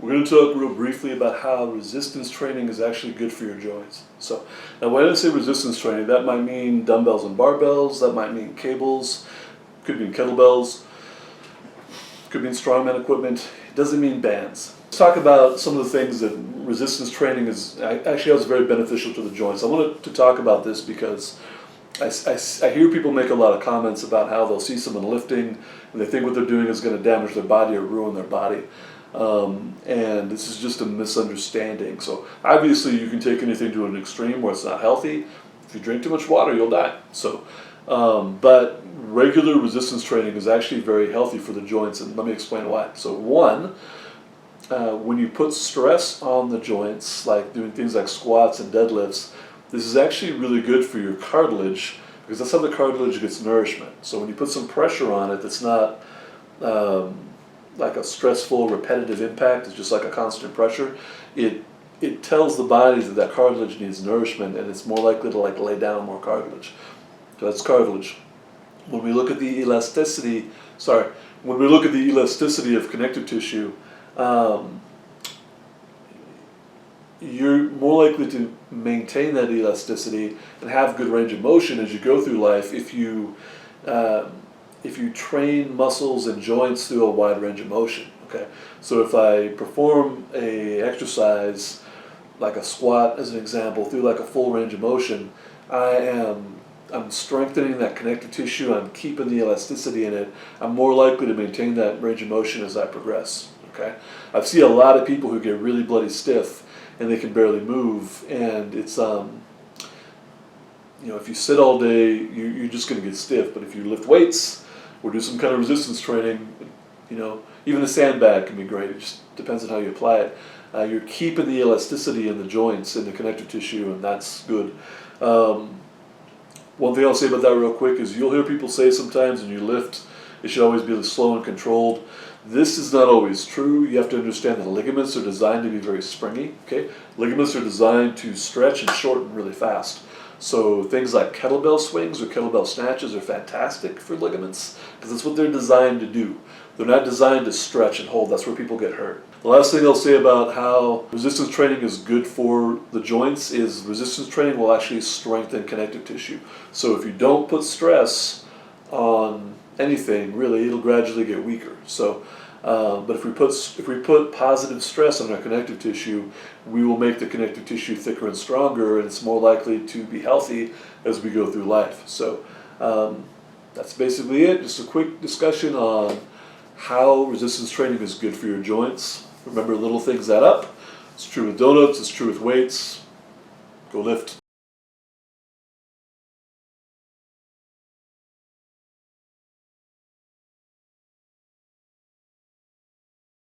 we're going to talk real briefly about how resistance training is actually good for your joints. So, now when I say resistance training, that might mean dumbbells and barbells, that might mean cables, could mean kettlebells, could mean strongman equipment. It doesn't mean bands. Let's talk about some of the things that resistance training is very beneficial to the joints. I wanted to talk about this because I hear people make a lot of comments about how they'll see someone lifting and they think what they're doing is going to damage their body or ruin their body. And this is just a misunderstanding. So obviously you can take anything to an extreme where it's not healthy. If you drink too much water, you'll die. So, but regular resistance training is actually very healthy for the joints, and let me explain why. So one, when you put stress on the joints, like doing things like squats and deadlifts, this is actually really good for your cartilage because that's how the cartilage gets nourishment. So when you put some pressure on it that's not like a stressful, repetitive impact, it's just like a constant pressure, it tells the body that cartilage needs nourishment, and it's more likely to lay down more cartilage. So that's cartilage. When we look at the elasticity of connective tissue, you're more likely to maintain that elasticity and have good range of motion as you go through life if you train muscles and joints through a wide range of motion. Okay, so if I perform a exercise like a squat as an example through like a full range of motion, I'm strengthening that connective tissue, I'm keeping the elasticity in it, I'm more likely to maintain that range of motion as I progress. Okay, I've seen a lot of people who get really bloody stiff and they can barely move, and it's if you sit all day, you're just going to get stiff. But if you lift weights or do some kind of resistance training, even a sandbag can be great. It just depends on how you apply it. You're keeping the elasticity in the joints and the connective tissue, and that's good. One thing I'll say about that real quick is you'll hear people say sometimes when you lift, it should always be slow and controlled. This is not always true. You have to understand that ligaments are designed to be very springy. Okay, ligaments are designed to stretch and shorten really fast. So things like kettlebell swings or kettlebell snatches are fantastic for ligaments because that's what they're designed to do. They're not designed to stretch and hold. That's where people get hurt. The last thing I'll say about how resistance training is good for the joints is resistance training will actually strengthen connective tissue. So if you don't put stress on anything, really, it'll gradually get weaker. So, but if we put positive stress on our connective tissue, we will make the connective tissue thicker and stronger, and it's more likely to be healthy as we go through life. So that's basically it. Just a quick discussion on how resistance training is good for your joints. Remember, little things add up. It's true with donuts. It's true with weights. Go lift.